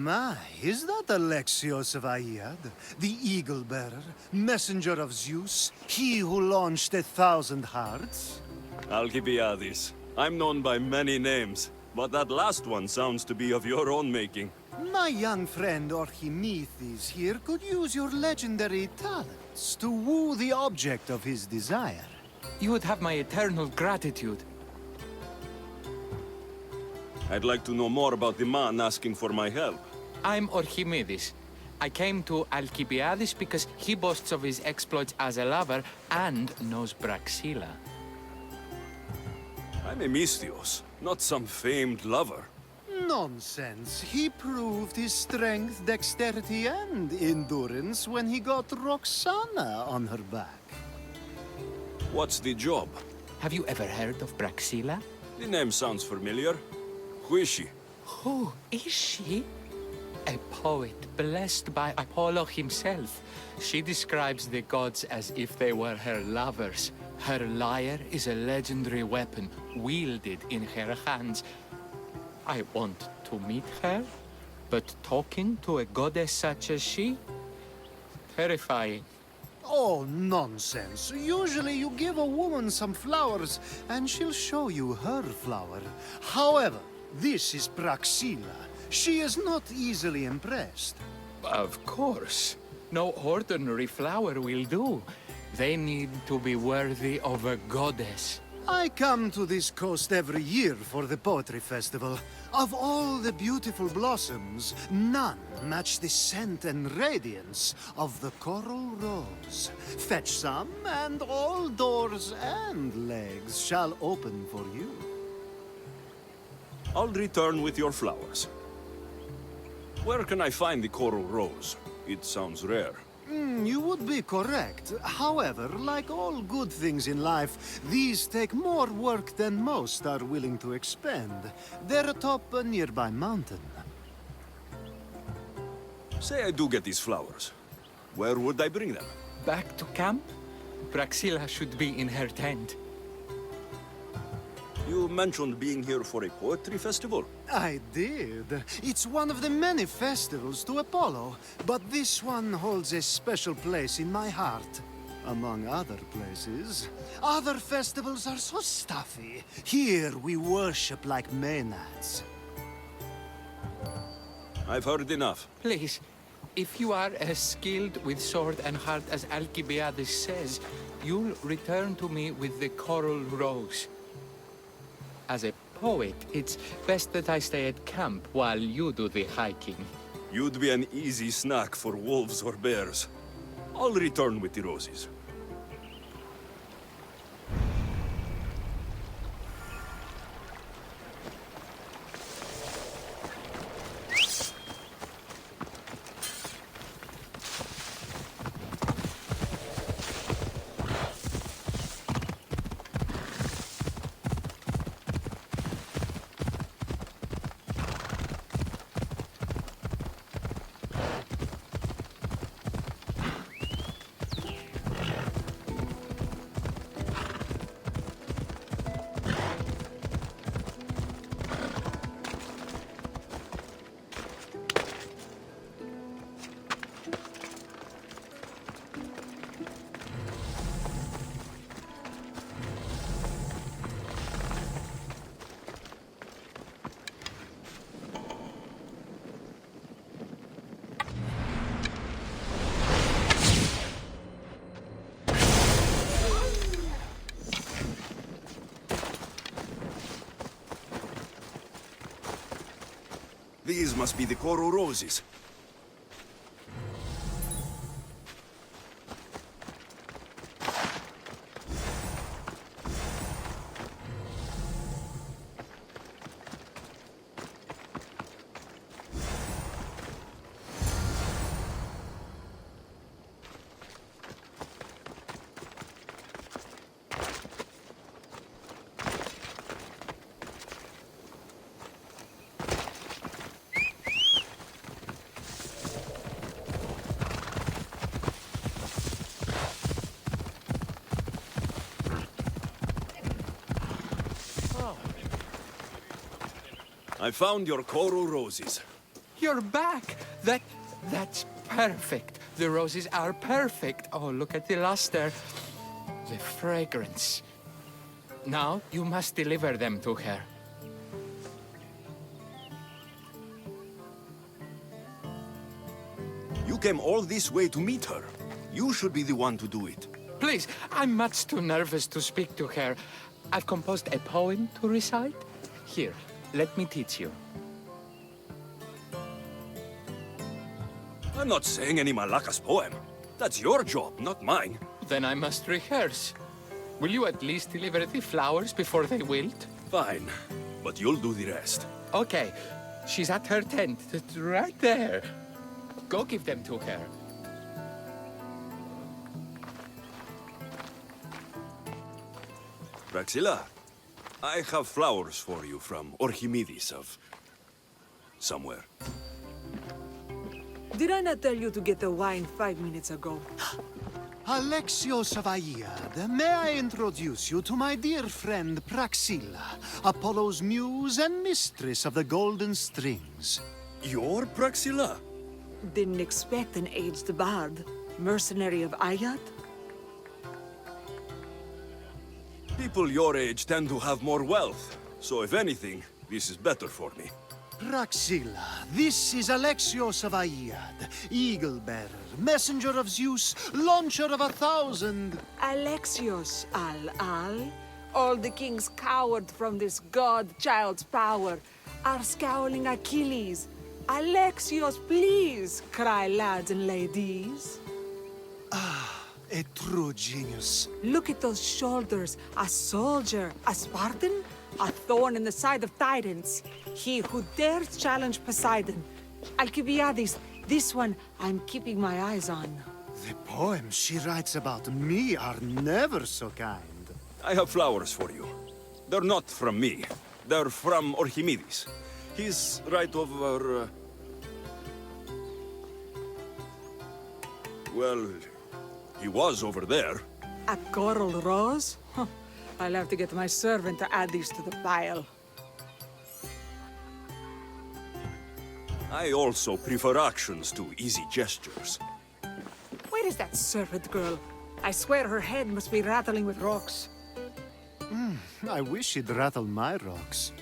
my, is that Alexios of Aiad, the Eagle-Bearer, messenger of Zeus, he who launched 1,000 hearts? Alcibiades. I'm known by many names, but that last one sounds to be of your own making. My young friend Archimedes here could use your legendary talents to woo the object of his desire. You would have my eternal gratitude. I'd like to know more about the man asking for my help. I'm Archimedes. I came to Alcibiades because he boasts of his exploits as a lover and knows Praxilla. I'm a Mystios, not some famed lover. Nonsense. He proved his strength, dexterity, and endurance when he got Roxana on her back. What's the job? Have you ever heard of Praxilla? The name sounds familiar. Who is she? Who is she? A poet blessed by Apollo himself. She describes the gods as if they were her lovers. Her lyre is a legendary weapon wielded in her hands. I want to meet her, but talking to a goddess such as she? Terrifying. Oh, nonsense. Usually you give a woman some flowers, and she'll show you her flower. However, this is Praxilla. She is not easily impressed. Of course. No ordinary flower will do. They need to be worthy of a goddess. I come to this coast every year for the poetry festival. Of all the beautiful blossoms, none match the scent and radiance of the coral rose. Fetch some, and all doors and legs shall open for you. I'll return with your flowers. Where can I find the coral rose? It sounds rare. You would be correct. However, like all good things in life, these take more work than most are willing to expend. They're atop a nearby mountain. Say I do get these flowers. Where would I bring them? Back to camp? Praxilla should be in her tent. You mentioned being here for a poetry festival. I did. It's one of the many festivals to Apollo, but this one holds a special place in my heart. Among other places. Other festivals are so stuffy. Here we worship like maenads. I've heard enough. Please, if you are as skilled with sword and heart as Alcibiades says, you'll return to me with the coral rose. As a poet, it's best that I stay at camp while you do the hiking. You'd be an easy snack for wolves or bears. I'll return with the roses. These must be the coral roses. I found your coral roses. You're back! That's perfect. The roses are perfect. Oh, look at the luster. The fragrance. Now, you must deliver them to her. You came all this way to meet her. You should be the one to do it. Please, I'm much too nervous to speak to her. I've composed a poem to recite. Here, let me teach you. I'm not saying any Malakas poem. That's your job, not mine. Then I must rehearse. Will you at least deliver the flowers before they wilt? Fine, but you'll do the rest. Okay, she's at her tent, right there. Go give them to her. Praxilla, I have flowers for you from Orchimedes of... somewhere. Did I not tell you to get the wine 5 minutes ago? Alexios of Aiad, may I introduce you to my dear friend Praxilla, Apollo's muse and mistress of the golden strings. You're Praxilla? Didn't expect an aged bard. Mercenary of Ayat? People your age tend to have more wealth, so if anything, this is better for me. Praxilla, this is Alexios of Aiad, eagle-bearer, messenger of Zeus, launcher of 1,000... Alexios, Al. All the kings cowered from this god-child's power. Our scowling Achilles. Alexios, please, cry lads and ladies. A true genius. Look at those shoulders. A soldier, a Spartan, a thorn in the side of titans. He who dares challenge Poseidon. Alcibiades, this one I'm keeping my eyes on. The poems she writes about me are never so kind. I have flowers for you. They're not from me. They're from Orchimedes. He's right over... Well, he was over there. A coral rose? Huh. I'll have to get my servant to add these to the pile. I also prefer actions to easy gestures. Where is that servant girl? I swear her head must be rattling with rocks. I wish she'd rattle my rocks.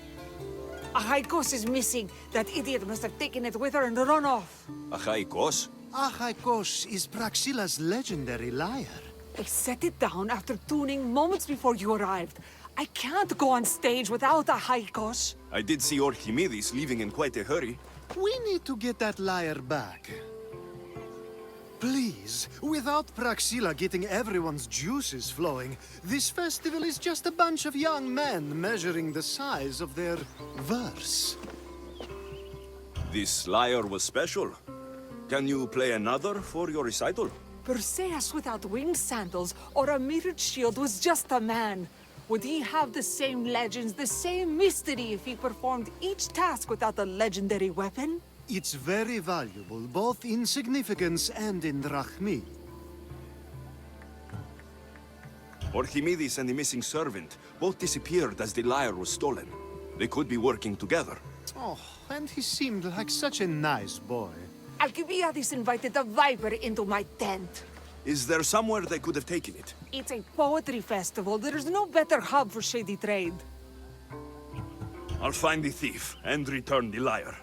A Haikos is missing. That idiot must have taken it with her and run off. Achaikos? Achaikos is Praxilla's legendary lyre. I set it down after tuning moments before you arrived. I can't go on stage without a Haikos. I did see Orchimedes leaving in quite a hurry. We need to get that lyre back. Please, without Praxilla getting everyone's juices flowing, this festival is just a bunch of young men measuring the size of their verse. This lyre was special. Can you play another for your recital? Perseus without winged sandals or a mirrored shield was just a man. Would he have the same legends, the same mystery if he performed each task without a legendary weapon? It's very valuable, both in significance and in drachmi. Orchimedes and the missing servant both disappeared as the lyre was stolen. They could be working together. Oh, and he seemed like such a nice boy. Alcibiades invited a viper into my tent. Is there somewhere they could have taken it? It's a poetry festival. There's no better hub for shady trade. I'll find the thief and return the lyre.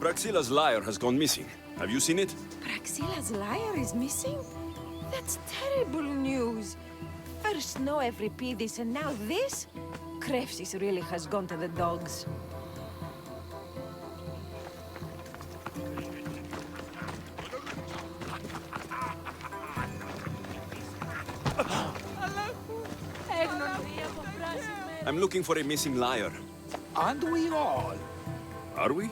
Praxilla's lyre has gone missing. Have you seen it? Praxilla's lyre is missing? That's terrible news. First no Euripides and now this? Krepsis really has gone to the dogs. I'm looking for a missing lyre. Aren't we all? Are we?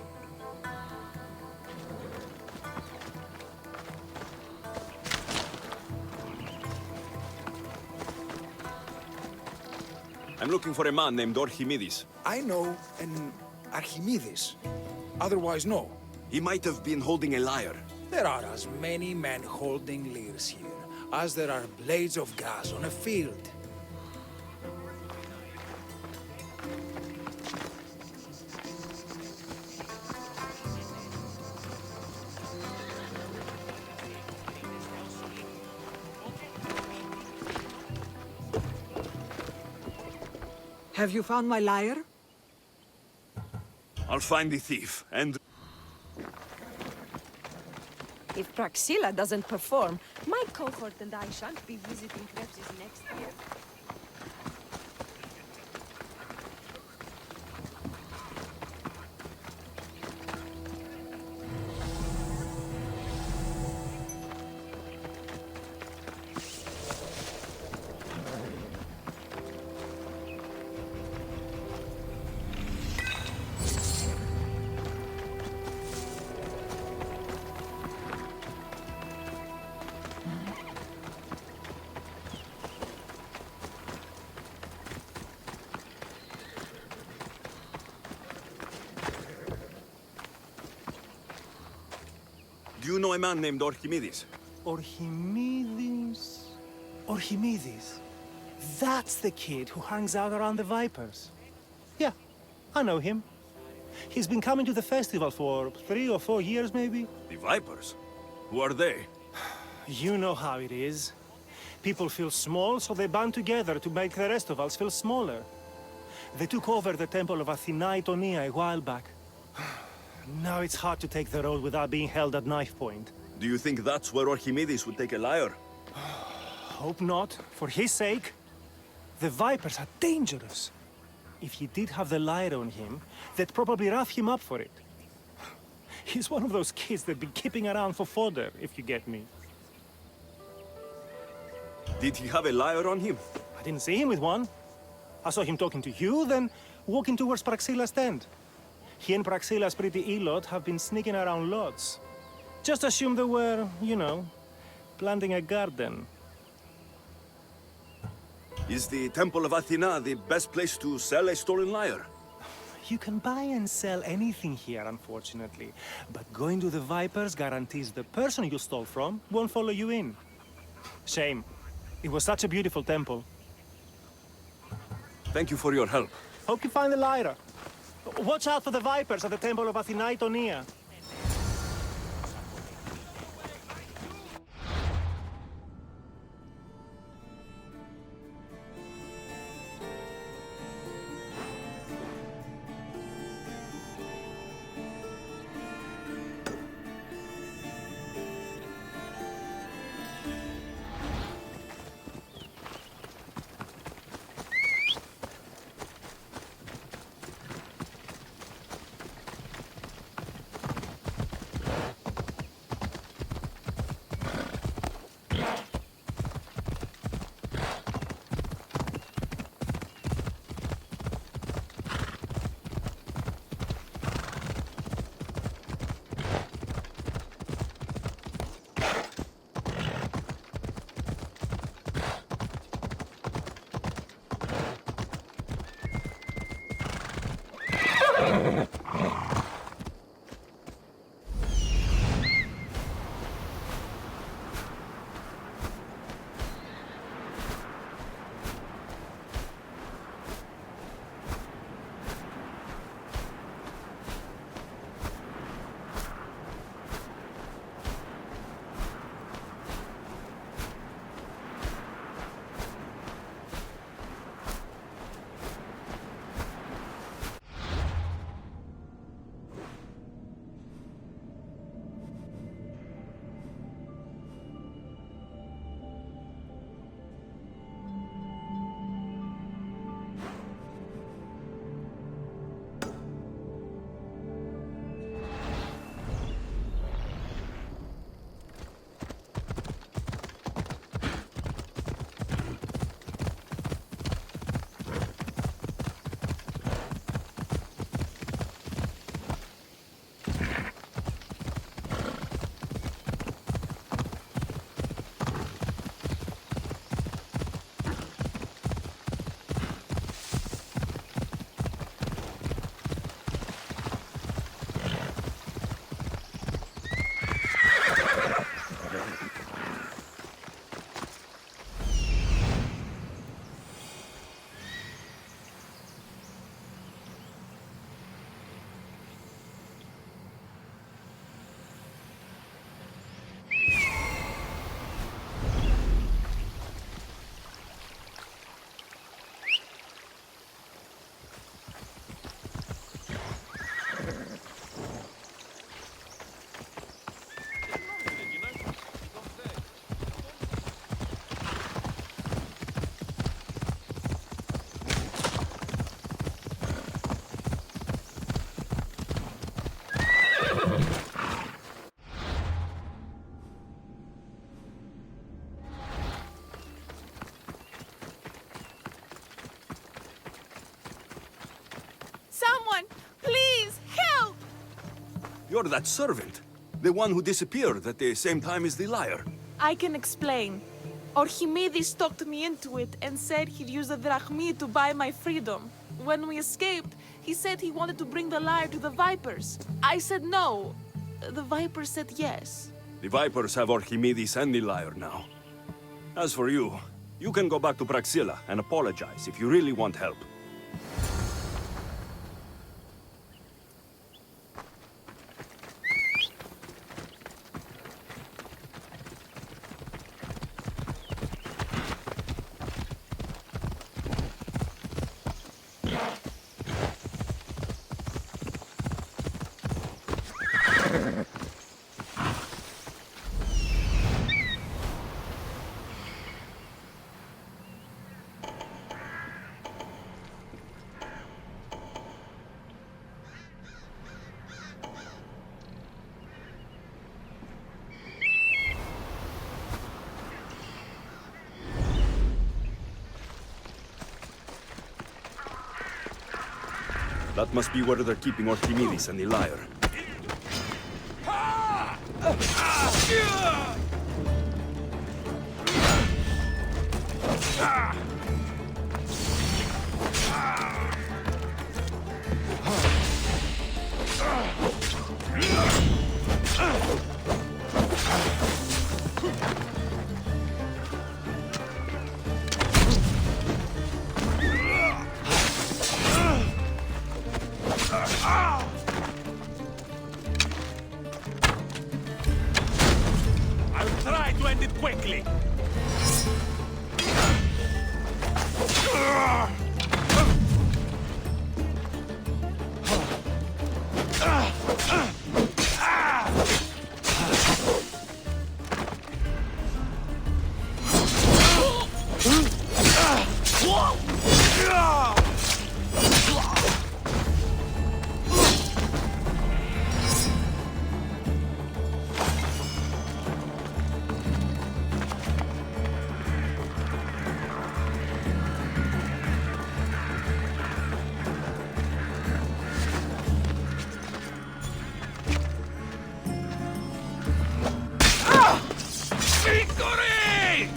I'm looking for a man named Archimedes. I know an Archimedes. Otherwise, no. He might have been holding a lyre. There are as many men holding lyres here as there are blades of grass on a field. Have you found my lyre? I'll find the thief, and... If Praxilla doesn't perform, my cohort and I shan't be visiting Krebs next year. Do you know a man named Archimedes? Archimedes? Archimedes? That's the kid who hangs out around the Vipers. Yeah, I know him. He's been coming to the festival for 3 or 4 years, maybe. The Vipers? Who are they? You know how it is. People feel small, so they band together to make the rest of us feel smaller. They took over the temple of Athena Itonia a while back. Now it's hard to take the road without being held at knife point. Do you think that's where Archimedes would take a lyre? Hope not. For his sake. The Vipers are dangerous. If he did have the lyre on him, they'd probably rough him up for it. He's one of those kids that'd be keeping around for fodder, if you get me. Did he have a lyre on him? I didn't see him with one. I saw him talking to you, then walking towards Praxilla's tent. He and Praxilla's pretty elot have been sneaking around lots. Just assume they were, you know, planting a garden. Is the Temple of Athena the best place to sell a stolen lyre? You can buy and sell anything here, unfortunately. But going to the Vipers guarantees the person you stole from won't follow you in. Shame. It was such a beautiful temple. Thank you for your help. Hope you find the lyre. Watch out for the Vipers at the Temple of Athena Itonia. You're that servant. The one who disappeared at the same time as the liar. I can explain. Archimedes talked me into it and said he'd use the drachmi to buy my freedom. When we escaped, he said he wanted to bring the lyre to the Vipers. I said no. The Vipers said yes. The Vipers have Archimedes and the liar now. As for you, you can go back to Praxilla and apologize if you really want help. That must be where they're keeping Archimedes and the liar. I'll try to end it quickly. Victory!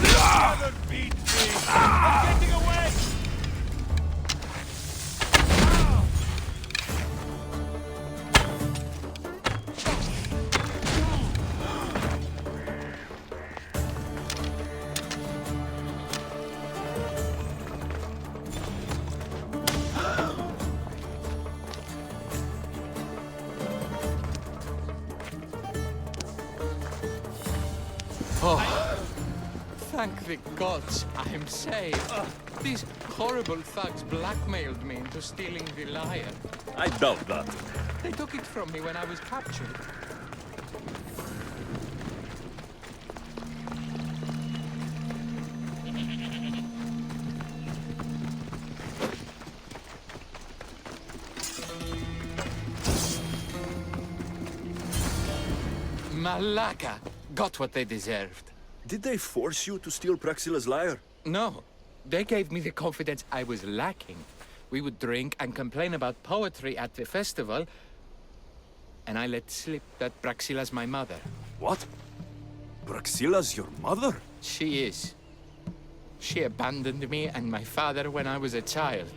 Never beat me! I'm getting away! Thank the gods, I'm saved. These horrible thugs blackmailed me into stealing the lyre. I doubt that. They took it from me when I was captured. Malaka got what they deserved. Did they force you to steal Praxilla's lyre? No, they gave me the confidence I was lacking. We would drink and complain about poetry at the festival, and I let slip that Praxilla's my mother. What? Praxilla's your mother? She is. She abandoned me and my father when I was a child.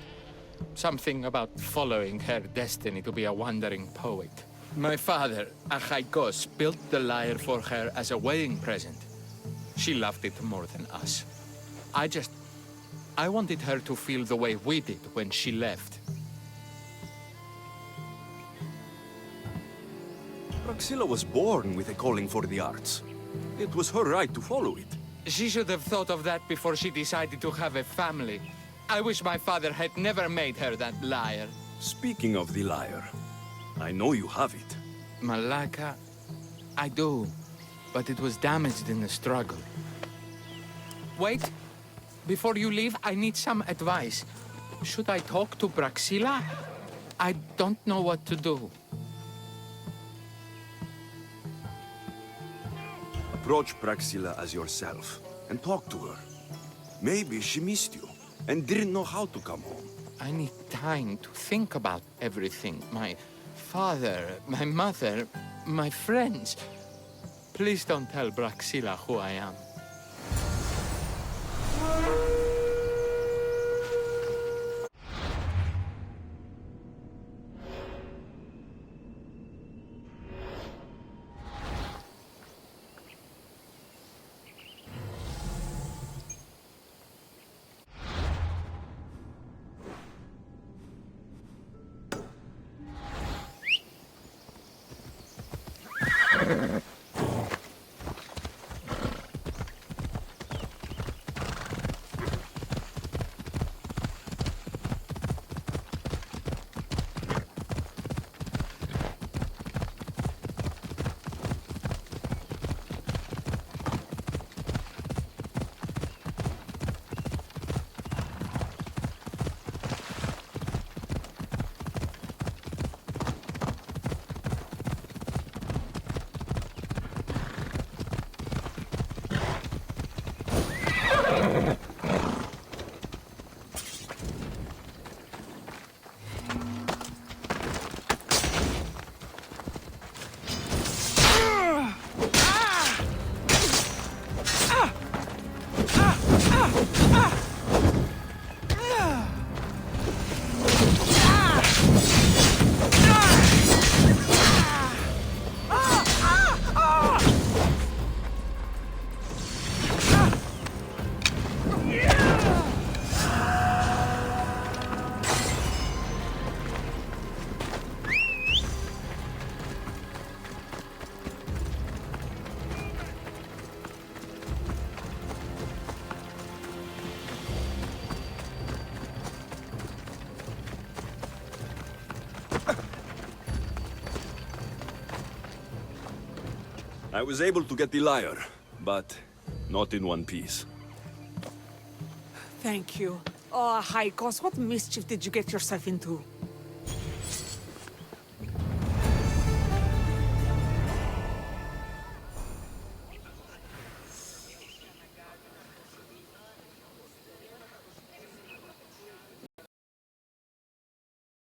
Something about following her destiny to be a wandering poet. My father, Achaikos, built the lyre for her as a wedding present. She loved it more than us. I wanted her to feel the way we did when she left. Praxilla was born with a calling for the arts. It was her right to follow it. She should have thought of that before she decided to have a family. I wish my father had never made her that lyre. Speaking of the lyre, I know you have it. Malaka, I do, but it was damaged in the struggle. Wait, before you leave, I need some advice. Should I talk to Praxilla? I don't know what to do. Approach Praxilla as yourself and talk to her. Maybe she missed you and didn't know how to come home. I need time to think about everything. My father, my mother, my friends. Please don't tell Praxilla who I am. I was able to get the lyre, but not in one piece. Thank you. Oh, Haikos, what mischief did you get yourself into?